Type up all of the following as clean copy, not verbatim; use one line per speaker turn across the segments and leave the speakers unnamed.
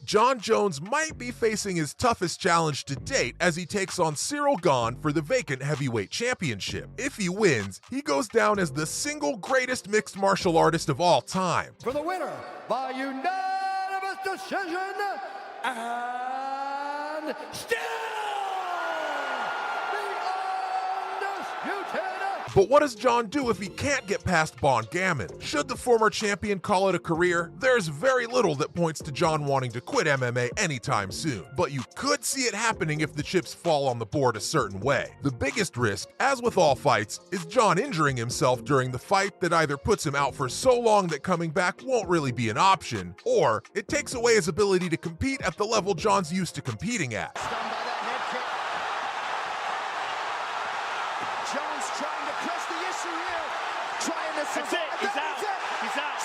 Jon Jones might be facing his toughest challenge to date as he takes on Ciryl Gane for the vacant heavyweight championship. If he wins, he goes down as the single greatest mixed martial artist of all time.
For the winner by unanimous decision, and still the undisputed.
But what does Jon do if he can't get past Bon Gammon? Should the former champion call it a career? There's very little that points to Jon wanting to quit MMA anytime soon, but you could see it happening if the chips fall on the board a certain way. The biggest risk, as with all fights, is Jon injuring himself during the fight that either puts him out for so long that coming back won't really be an option, or it takes away his ability to compete at the level Jon's used to competing at.
That's it. He's out. He's out.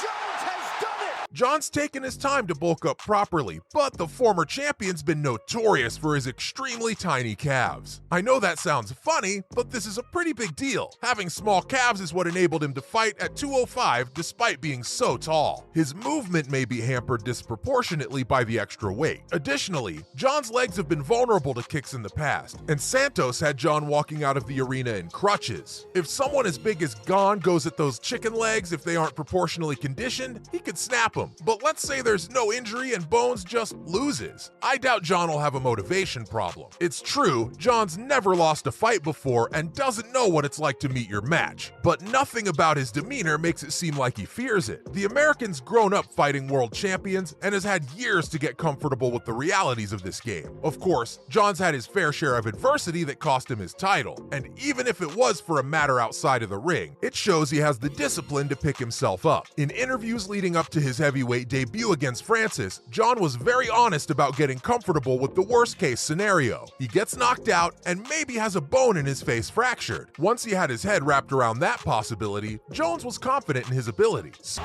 Jon Jones has done it.
Jon's taken his time to bulk up properly, but the former champion's been notorious for his extremely tiny calves. I know that sounds funny, but this is a pretty big deal. Having small calves is what enabled him to fight at 205 despite being so tall. His movement may be hampered disproportionately by the extra weight. Additionally, Jon's legs have been vulnerable to kicks in the past, and Santos had Jon walking out of the arena in crutches. If someone as big as Gane goes at those chicken legs if they aren't proportionally conditioned, he could snap them. But let's say there's no injury and Bones just loses. I doubt Jon will have a motivation problem. It's true, Jon's never lost a fight before and doesn't know what it's like to meet your match, but nothing about his demeanor makes it seem like he fears it. The American's grown up fighting world champions and has had years to get comfortable with the realities of this game. Of course, Jon's had his fair share of adversity that cost him his title, and even if it was for a matter outside of the ring, it shows he has the discipline to pick himself up. In interviews leading up to his heavyweight debut against Francis, Jon was very honest about getting comfortable with the worst case scenario. He gets knocked out and maybe has a bone in his face fractured. Once he had his head wrapped around that possibility, Jones was confident in his abilities.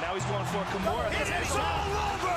Now he's going for Kimura.
It is all over.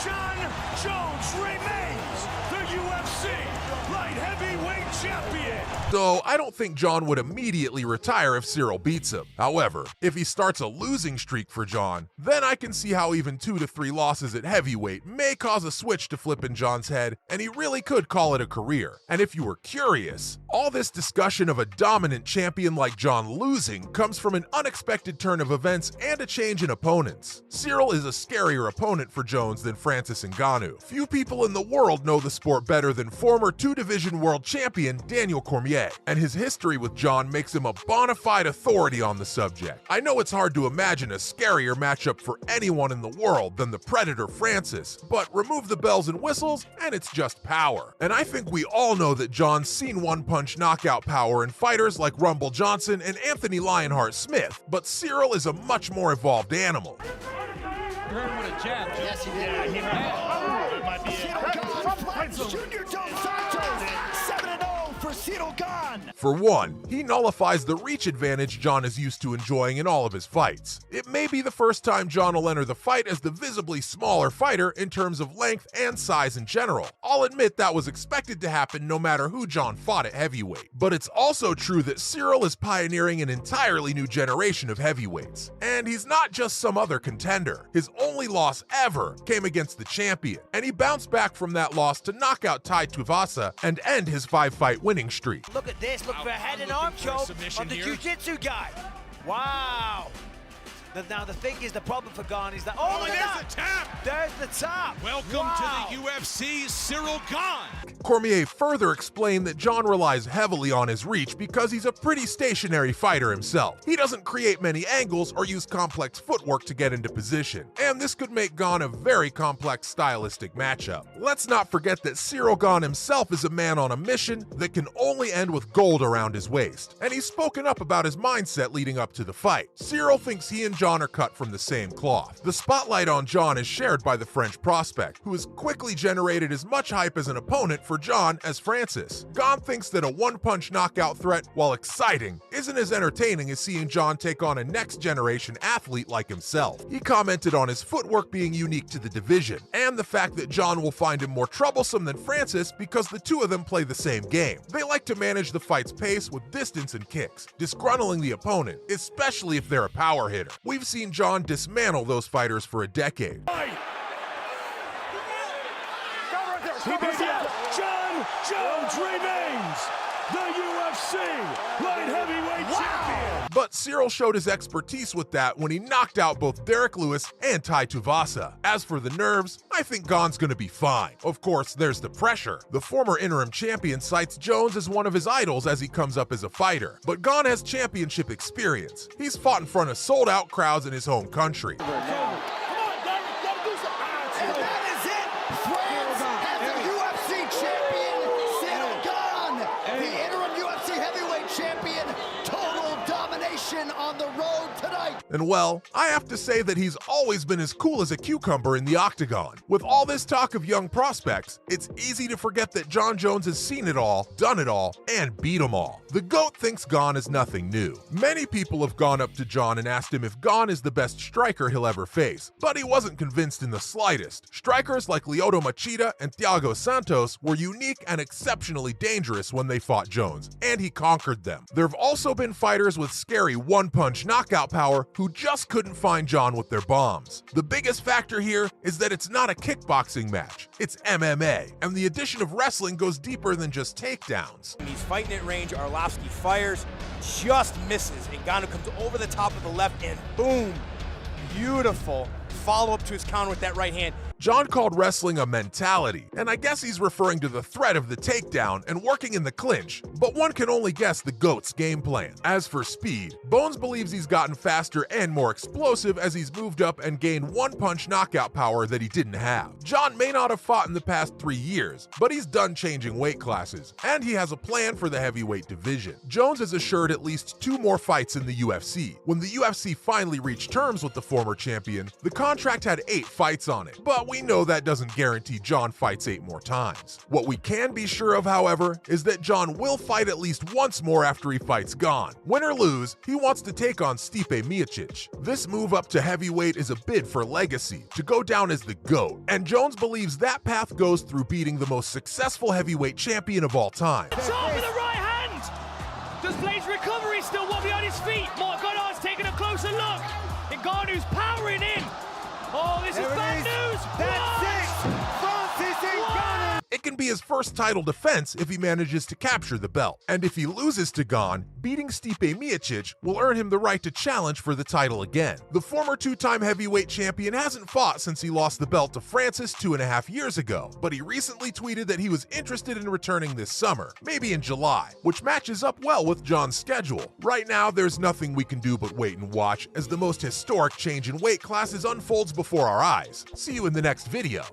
Jon Jones remains the UFC light heavyweight champion.
Though I don't think Jon would immediately retire if Ciryl beats him. However, if he starts a losing streak for Jon, then I can see how even 2 to 3 losses at heavyweight may cause a switch to flip in Jon's head, and he really could call it a career. And if you were curious, all this discussion of a dominant champion like Jon losing comes from an unexpected turn of events and a change in opponents. Ciryl is a scarier opponent for Jones than Francis Ngannou. Few people in the world know the sport better than former 2-division world champion Daniel Cormier, and his history with Jon makes him a bona fide authority on the subject. I know it's hard to imagine a scarier matchup for anyone in the world than the Predator Francis, but remove the bells and whistles and it's just power. And I think we all know that Jon's seen one-punch knockout power in fighters like Rumble Johnson and Anthony Lionheart Smith, but Ciryl is a much more evolved animal.
You heard him with a jab. Yes, he did. Yeah, he heard it. Might be it.
Junior Dos Santos, 7-0 for Ciryl Gane.
For one, he nullifies the reach advantage Jon is used to enjoying in all of his fights. It may be the first time Jon will enter the fight as the visibly smaller fighter in terms of length and size in general. I'll admit that was expected to happen no matter who Jon fought at heavyweight. But it's also true that Ciryl is pioneering an entirely new generation of heavyweights. And he's not just some other contender. His only loss ever came against the champion, and he bounced back from that loss to knock out Tai Tuivasa and end his 5-fight winning streak.
Look at this, look for a head and arm choke on the jiu-jitsu guy. Wow. Now the thing is, the problem for Gane is that, oh, look at
there's the tap.
There's the tap.
Welcome
Wow.
to the UFC, Ciryl Gane.
Cormier further explained that Jon relies heavily on his reach because he's a pretty stationary fighter himself. He doesn't create many angles or use complex footwork to get into position, and this could make Gane a very complex stylistic matchup. Let's not forget that Ciryl Gane himself is a man on a mission that can only end with gold around his waist, and he's spoken up about his mindset leading up to the fight. Ciryl thinks he and Jon are cut from the same cloth. The spotlight on Jon is shared by the French prospect, who has quickly generated as much hype as an opponent for Jon as Francis. Gane thinks that a one-punch knockout threat, while exciting, isn't as entertaining as seeing Jon take on a next-generation athlete like himself. He commented on his footwork being unique to the division, and the fact that Jon will find him more troublesome than Francis because the two of them play the same game. They like to manage the fight's pace with distance and kicks, disgruntling the opponent, especially if they're a power hitter. We've seen Jon dismantle those fighters for a decade.
Jon Jones remains the UFC light heavyweight champion.
But Ciryl showed his expertise with that when he knocked out both Derek Lewis and Tai Tuivasa. As for the nerves, I think Gane's gonna be fine. Of course, there's the pressure. The former interim champion cites Jones as one of his idols as he comes up as a fighter. But Gane has championship experience. He's fought in front of sold-out crowds in his home country.
On the road tonight.
And well, I have to say that he's always been as cool as a cucumber in the octagon. With all this talk of young prospects, it's easy to forget that Jon Jones has seen it all, done it all, and beat them all. The GOAT thinks Gane is nothing new. Many people have gone up to Jon and asked him if Gane is the best striker he'll ever face, but he wasn't convinced in the slightest. Strikers like Lyoto Machida and Thiago Santos were unique and exceptionally dangerous when they fought Jones, and he conquered them. There have also been fighters with scary one-punch knockout power who just couldn't find Jon with their bombs. The biggest factor here is that it's not a kickboxing match, it's MMA, and the addition of wrestling goes deeper than just takedowns.
He's fighting at range, Arlovski fires, just misses, and Gane comes over the top of the left, and boom, beautiful follow-up to his counter with that right hand.
Jon called wrestling a mentality, and I guess he's referring to the threat of the takedown and working in the clinch, but one can only guess the GOAT's game plan. As for speed, Bones believes he's gotten faster and more explosive as he's moved up and gained one-punch knockout power that he didn't have. Jon may not have fought in the past 3 years, but he's done changing weight classes, and he has a plan for the heavyweight division. Jones has assured at least 2 more fights in the UFC. When the UFC finally reached terms with the former champion, the contract had 8 fights on it, but we know that doesn't guarantee Jon fights 8 more times. What we can be sure of, however, is that Jon will fight at least once more after he fights Gane. Win or lose, he wants to take on Stipe Miocic. This move up to heavyweight is a bid for legacy, to go down as the GOAT, and Jones believes that path goes through beating the most successful heavyweight champion of all time.
Shot with the right hand! Does Blade's recovery still want behind his feet? Mark Goddard's taking a closer look. Ngannou's powering in. Oh, this is bad news!
That's it! Francis Ngannou!
It can be his first title defense if he manages to capture the belt. And if he loses to Gane, beating Stipe Miocic will earn him the right to challenge for the title again. The former 2-time heavyweight champion hasn't fought since he lost the belt to Francis 2.5 years ago, but he recently tweeted that he was interested in returning this summer, maybe in July, which matches up well with Jon's schedule. Right now, there's nothing we can do but wait and watch as the most historic change in weight classes unfolds before our eyes. See you in the next video.